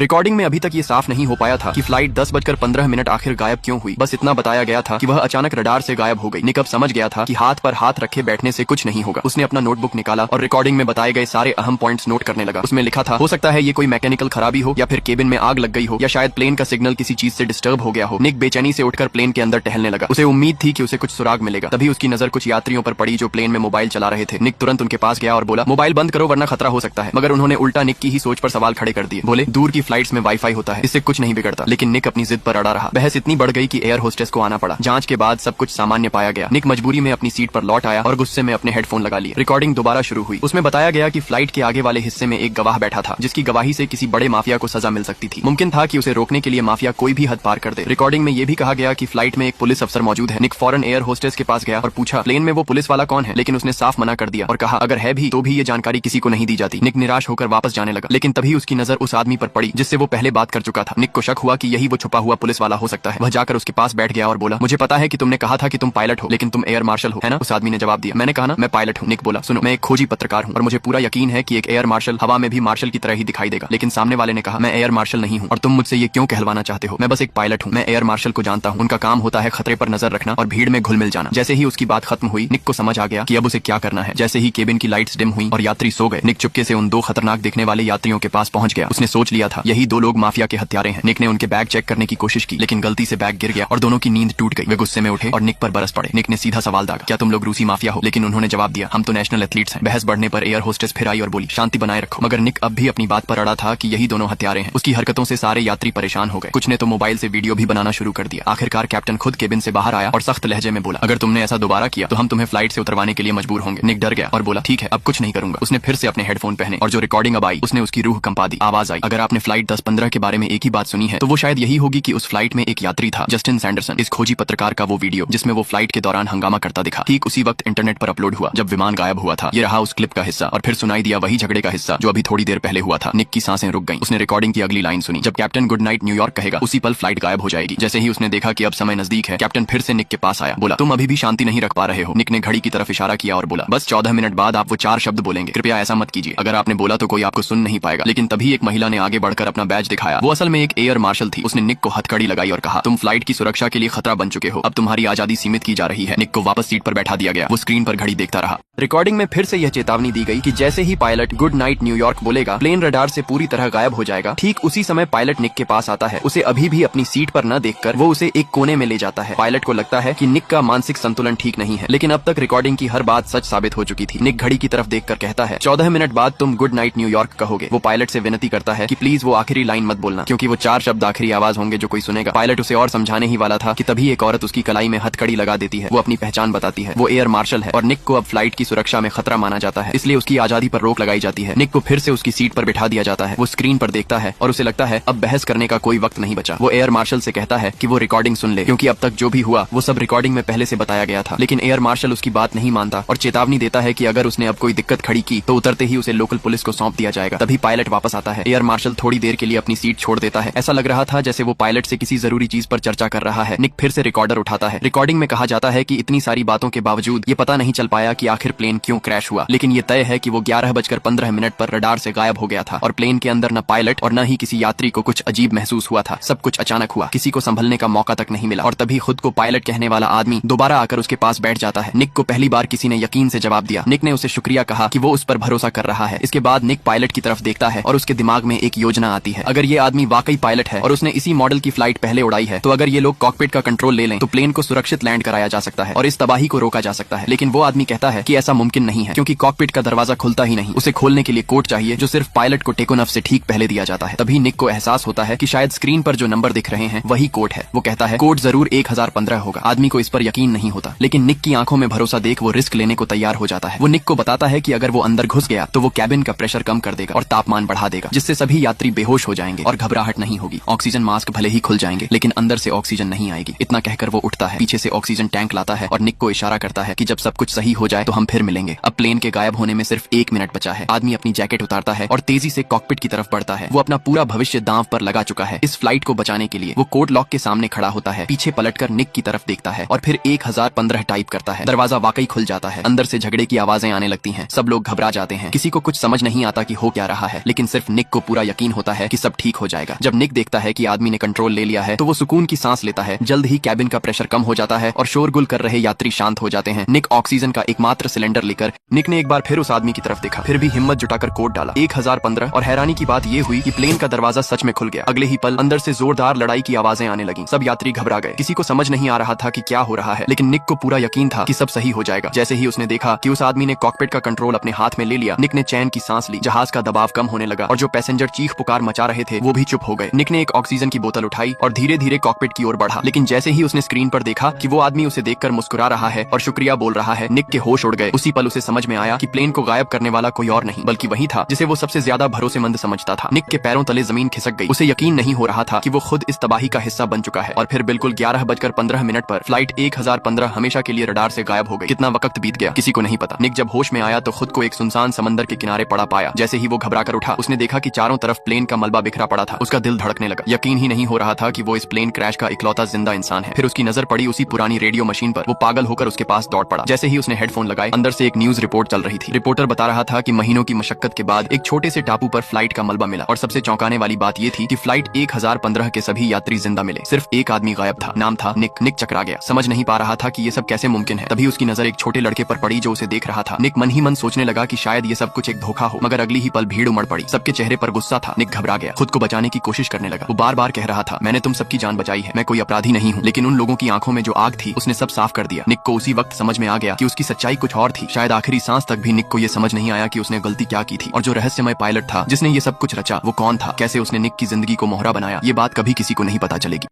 Recording में अभी तक ये साफ नहीं हो पाया था कि फ्लाइट 10:15 आखिर गायब क्यों हुई। बस इतना बताया गया था कि वह अचानक रडार से गायब हो गई। निक अब समझ गया था कि हाथ पर हाथ रखे बैठने से कुछ नहीं होगा। उसने अपना नोटबुक निकाला और रिकॉर्डिंग में बताए गए सारे अहम पॉइंट्स नोट करने लगा। उसमें लिखा था, हो सकता है ये कोई मैकेनिकल खराबी हो, या फिर केबिन में आग लग गई हो, या शायद प्लेन का सिग्नल किसी चीज से डिस्टर्ब हो गया हो। निक बेचैनी से उठकर प्लेन के अंदर टहलने लगा। उसे उम्मीद थी कि उसे कुछ सुराग मिलेगा। तभी उसकी नजर कुछ यात्रियों पर पड़ी जो प्लेन में मोबाइल चला रहे थे। निक तुरंत उनके पास गया और बोला, मोबाइल बंद करो वरना खतरा हो सकता है। मगर उन्होंने उल्टा निक की ही सोच पर सवाल खड़े कर दिए। बोले, दूर की फ्लाइट्स में वाईफाई होता है, इससे कुछ नहीं बिगड़ता। लेकिन निक अपनी जिद पर अड़ा रहा। बहस इतनी बढ़ गई कि एयर होस्टेस को आना पड़ा। जांच के बाद सब कुछ सामान्य पाया गया। निक मजबूरी में अपनी सीट पर लौट आया और गुस्से में अपने हेडफोन लगा लिए। रिकॉर्डिंग दोबारा शुरू हुई। उसमें बताया गया कि फ्लाइट के आगे वाले हिस्से में एक गवाह बैठा था, जिसकी गवाही से किसी बड़े माफिया को सजा मिल सकती थी। मुमकिन था कि उसे रोकने के लिए माफिया कोई भी हद पार कर दे। रिकॉर्डिंग में यह भी कहा गया कि फ्लाइट में एक पुलिस अफसर मौजूद है। निक फौरन एयर होस्टेस के पास गया और पूछा, प्लेन में वो पुलिस वाला कौन है? लेकिन उसने साफ मना कर दिया और कहा, अगर है भी तो भी ये जानकारी किसी को नहीं दी जाती। निक निराश होकर वापस जाने लगा। लेकिन तभी उसकी नजर उस आदमी पर पड़ी जिससे वो पहले बात कर चुका था। निक को शक हुआ कि यही वो छुपा हुआ पुलिस वाला हो सकता है। वह जाकर उसके पास बैठ गया और बोला, मुझे पता है कि तुमने कहा था कि तुम पायलट हो, लेकिन तुम एयर मार्शल हो, है ना? उस आदमी ने जवाब दिया, मैंने कहा ना मैं पायलट हूँ। निक बोला, सुनो, मैं एक खोजी पत्रकार हूँ और मुझे पूरा यकीन है कि एक एयर मार्शल हवा में भी मार्शल की तरह ही दिखाई देगा। लेकिन सामने वाले ने कहा, मैं एयर मार्शल नहीं हूँ और तुम मुझसे ये क्यों कहलवाना चाहते हो? मैं बस एक पायलट हूँ। मैं एयर मार्शल को जानता हूँ। उनका काम होता है खतरे पर नजर रखना और भीड़ में घुल मिल जाना। जैसे ही उसकी बात खत्म हुई, निक को समझ आ गया कि अब उसे क्या करना है। जैसे ही केबिन की लाइट्स डिम हुई और यात्री सो गए, निक चुपके से उन दो खतरनाक दिखने वाले यात्रियों के पास पहुंच गया। उसने सोच लिया था यही दो लोग माफिया के हत्यारे हैं। निक ने उनके बैग चेक करने की कोशिश की, लेकिन गलती से बैग गिर गया और दोनों की नींद टूट गई। वे गुस्से में उठे और निक पर बरस पड़े। निक ने सीधा सवाल दागा, क्या तुम लोग रूसी माफिया हो? लेकिन उन्होंने जवाब दिया, हम तो नेशनल एथलीट्स हैं। बहस बढ़ने पर एयर होस्टेस फिर आई और बोली, शांति बनाए रखो। मगर निक अब भी अपनी बात पर अड़ा था कि यही दोनों हत्यारे हैं। उसकी हरकतों से सारे यात्री परेशान हो गए। कुछ ने तो मोबाइल से वीडियो भी बनाना शुरू कर दिया। आखिरकार कैप्टन खुद केबिन से बाहर आया और सख्त लहजे में बोला, अगर तुमने ऐसा दोबारा किया तो हम तुम्हें फ्लाइट से उतरवाने के लिए मजबूर होंगे। निक डर गया और बोला, ठीक है, अब कुछ नहीं करूंगा। उसने फिर से अपने हेडफोन पहने और जो रिकॉर्डिंग अब आई उसने उसकी रूह कंपा दी। आवाज आई, अगर आपने फ्लाइट 10:15 के बारे में एक ही बात सुनी है तो वो शायद यही होगी कि उस फ्लाइट में एक यात्री था, जस्टिन सैंडरसन। इस खोजी पत्रकार का वो वीडियो जिसमें वो फ्लाइट के दौरान हंगामा करता दिखा, ठीक उसी वक्त इंटरनेट पर अपलोड हुआ जब विमान गायब हुआ था। ये रहा उस क्लिप का हिस्सा। और फिर सुनाई दिया वही झगड़े का हिस्सा जो अभी थोड़ी देर पहले हुआ था। निक की सांसें रुक गईं। उसने रिकॉर्डिंग की अगली लाइन सुनी, जब कैप्टन गुड नाइट न्यूयॉर्क कहेगा उसी पल फ्लाइट गायब हो जाएगी। जैसे ही उसने देखा कि अब समय नजदीक है, कैप्टन फिर से निक के पास आया। बोला, तुम अभी भी शांति नहीं रख पा रहे हो। निक ने घड़ी की तरफ इशारा किया और बोला, बस 14 मिनट बाद आप वो 4 शब्द बोलेंगे। कृपया ऐसा मत कीजिए। अगर आपने बोला तो कोई आपको सुन नहीं पाएगा। लेकिन तभी एक महिला ने आगे बढ़कर अपना बैज दिखाया। वो असल में एक एयर मार्शल थी। उसने निक को हथकड़ी लगाई और कहा, तुम फ्लाइट की सुरक्षा के लिए खतरा बन चुके हो। अब तुम्हारी आजादी सीमित की जा रही है। निक को वापस सीट पर बैठा दिया गया। वो स्क्रीन पर घड़ी देखता रहा। रिकॉर्डिंग में फिर से यह चेतावनी दी गई कि जैसे ही पायलट गुड नाइट न्यूयॉर्क बोलेगा, प्लेन रडार से पूरी तरह गायब हो जाएगा। ठीक उसी समय पायलट निक के पास आता है। उसे अभी भी अपनी सीट पर न देखकर वो उसे एक कोने में ले जाता है। पायलट को लगता है कि निक का मानसिक संतुलन ठीक नहीं है, लेकिन अब तक रिकॉर्डिंग की हर बात सच साबित हो चुकी थी। निक घड़ी की तरफ देखकर कहता है, 14 मिनट बाद तुम गुड नाइट न्यूयॉर्क कहोगे। वो पायलट से विनती करता है कि प्लीज वो आखिरी लाइन मत बोलना, क्योंकि वो 4 शब्द आखिरी आवाज होंगे जो कोई सुनेगा। पायलट उसे और समझाने ही वाला था कि तभी एक औरत उसकी कलाई में हथकड़ी लगा देती है। वो अपनी पहचान बताती है। वो एयर मार्शल है और निक को अब फ्लाइट की सुरक्षा में खतरा माना जाता है, इसलिए उसकी आजादी पर रोक लगाई जाती है। निक को फिर से उसकी सीट पर बिठा दिया जाता है। वो स्क्रीन पर देखता है और उसे लगता है अब बहस करने का कोई वक्त नहीं बचा। वो एयर मार्शल से कहता है कि वो रिकॉर्डिंग सुन ले, क्योंकि अब तक जो भी हुआ वो सब रिकॉर्डिंग में पहले से बताया गया था। लेकिन एयर मार्शल उसकी बात नहीं मानता और चेतावनी देता है कि अगर उसने अब कोई दिक्कत खड़ी की तो उतरते ही उसे लोकल पुलिस को सौंप दिया जाएगा। तभी पायलट वापस आता है। एयर मार्शल थोड़ी देर के लिए अपनी सीट छोड़ देता है। ऐसा लग रहा था जैसे वो पायलट से किसी जरूरी चीज पर चर्चा कर रहा है। निक फिर से रिकॉर्डर उठाता है। रिकॉर्डिंग में कहा जाता है कि इतनी सारी बातों के बावजूद ये पता नहीं चल पाया कि आखिर प्लेन क्यों क्रैश हुआ, लेकिन ये तय है कि वो 11:15 पर रडार से गायब हो गया था और प्लेन के अंदर न पायलट और न ही किसी यात्री को कुछ अजीब महसूस हुआ था। सब कुछ अचानक हुआ, किसी को संभलने का मौका तक नहीं मिला और तभी खुद को पायलट कहने वाला आदमी दोबारा आकर उसके पास बैठ जाता है। निक को पहली बार किसी ने यकीन से जवाब दिया। निक ने उसे शुक्रिया कहा कि वो उस पर भरोसा कर रहा है। इसके बाद निक पायलट की तरफ देखता है और उसके दिमाग में एक योजना आती है। अगर ये आदमी वाकई पायलट है और उसने इसी मॉडल की फ्लाइट पहले उड़ाई है, तो अगर ये लोग कॉकपिट का कंट्रोल ले लें तो प्लेन को सुरक्षित लैंड कराया जा सकता है और इस तबाही को रोका जा सकता है। लेकिन वो आदमी कहता है कि ऐसा मुमकिन नहीं है, क्योंकि कॉकपिट का दरवाजा खुलता ही नहीं। उसे खोलने के लिए कोड चाहिए जो सिर्फ पायलट को टेकोनफ से ठीक पहले दिया जाता है। तभी निक को एहसास होता है कि शायद स्क्रीन पर जो नंबर दिख रहे हैं वही कोड है। वो कहता है कोड जरूर 1015 होगा। आदमी को इस पर यकीन नहीं होता, लेकिन निक की आंखों में भरोसा देख वो रिस्क लेने को तैयार हो जाता है। वो निक को बताता है कि अगर वो अंदर घुस गया तो वो कैबिन का प्रेशर कम कर देगा और तापमान बढ़ा देगा, जिससे सभी यात्री बेहोश हो जाएंगे और घबराहट नहीं होगी। ऑक्सीजन मास्क भले ही खुल जाएंगे, लेकिन अंदर से ऑक्सीजन नहीं आएगी। इतना कहकर वो उठता है, पीछे से ऑक्सीजन टैंक लाता है और निक को इशारा करता है कि जब सब कुछ सही हो जाए तो हम फिर मिलेंगे। अब प्लेन के गायब होने में सिर्फ 1 मिनट बचा है। आदमी अपनी जैकेट उतारता है और तेजी से कॉकपिट की तरफ बढ़ता है। वो अपना पूरा भविष्य दांव पर लगा चुका है इस फ्लाइट को बचाने के लिए। वो कोड लॉक के सामने खड़ा होता है, पीछे पलटकर निक की तरफ देखता है और फिर 1015 टाइप करता है। दरवाजा वाकई खुल जाता है। अंदर से झगड़े की आवाजें आने लगती हैं। सब लोग घबरा जाते हैं। किसी को कुछ समझ नहीं आता कि हो क्या रहा है, लेकिन सिर्फ निक को पूरा यकीन होता होता है कि सब ठीक हो जाएगा। जब निक देखता है कि आदमी ने कंट्रोल ले लिया है तो वो सुकून की सांस लेता है। जल्द ही कैबिन का प्रेशर कम हो जाता है और शोरगुल कर रहे यात्री शांत हो जाते हैं। निक ऑक्सीजन का एकमात्र सिलेंडर लेकर निक ने एक बार फिर उस आदमी की तरफ देखा, फिर भी हिम्मत जुटाकर कोड डाला 1015। और हैरानी की बात यह हुई कि प्लेन का दरवाजा सच में खुल गया। अगले ही पल अंदर से जोरदार लड़ाई की आवाजें आने लगी। सब यात्री घबरा गए। किसी को समझ नहीं आ रहा था कि क्या हो रहा है, लेकिन निक को पूरा यकीन था कि सब सही हो जाएगा। जैसे ही उसने देखा कि उस आदमी ने कॉकपिट का कंट्रोल अपने हाथ में ले लिया, निक ने चैन की सांस ली। जहाज का दबाव कम होने लगा और जो पैसेंजर चीख पुकार मचा रहे थे वो भी चुप हो गए। निक ने एक ऑक्सीजन की बोतल उठाई और धीरे धीरे कॉकपिट की ओर बढ़ा, लेकिन जैसे ही उसने स्क्रीन पर देखा कि वो आदमी उसे देखकर मुस्कुरा रहा है और शुक्रिया बोल रहा है, निक के होश उड़ गए। उसी पल उसे समझ में आया कि प्लेन को गायब करने वाला कोई और नहीं बल्कि वही था जिसे वो सबसे ज्यादा भरोसेमंद समझता था। निक के पैरों तले जमीन खिसक गई। उसे यकीन नहीं हो रहा था कि वो खुद इस तबाही का हिस्सा बन चुका है। और फिर बिल्कुल 11:15 पर फ्लाइट 1015 हमेशा के लिए रडार से गायब हो गई। कितना वक्त बीत गया किसी को नहीं पता। निक जब होश में आया तो खुद को एक सुनसान समंदर के किनारे पड़ा पाया। जैसे ही वो घबरा कर उठा, उसने देखा कि चारों तरफ प्लेन का मलबा बिखरा पड़ा था। उसका दिल धड़कने लगा। यकीन ही नहीं हो रहा था कि वो इस प्लेन क्रैश का इकलौता जिंदा इंसान है। फिर उसकी नजर पड़ी उसी पुरानी रेडियो मशीन पर। वो पागल होकर उसके पास दौड़ पड़ा। जैसे ही उसने हेडफोन लगाए, अंदर से एक न्यूज रिपोर्ट चल रही थी। रिपोर्टर बता रहा था कि महीनों की मशक्कत के बाद एक छोटे से टापू पर फ्लाइट का मलबा मिला और सबसे चौंकाने वाली बात यह थी कि फ्लाइट 1015 के सभी यात्री जिंदा मिले। सिर्फ एक आदमी गायब था। नाम था निक। निक चकरा गया, समझ नहीं पा रहा था कि ये सब कैसे मुमकिन है। तभी उसकी नजर एक छोटे लड़के पर पड़ी जो उसे देख रहा था। निक मन ही मन सोचने लगा कि शायद ये सब कुछ एक धोखा हो, मगर अगली ही पल भीड़ उमड़ पड़ी। सबके चेहरे पर गुस्सा था। निक घबरा गया, खुद को बचाने की कोशिश करने लगा। वो बार बार कह रहा था, मैंने तुम सबकी जान बचाई है, मैं कोई अपराधी नहीं हूँ। लेकिन उन लोगों की आंखों में जो आग थी उसने सब साफ कर दिया। निक को उसी वक्त समझ में आ गया कि उसकी सच्चाई कुछ और थी। शायद आखिरी सांस तक भी निक को ये समझ नहीं आया कि उसने गलती क्या की थी। और जो रहस्यमय पायलट था जिसने ये सब कुछ रचा, वो कौन था, कैसे उसने निक की जिंदगी को मोहरा बनाया, ये बात कभी किसी को नहीं पता चलेगी।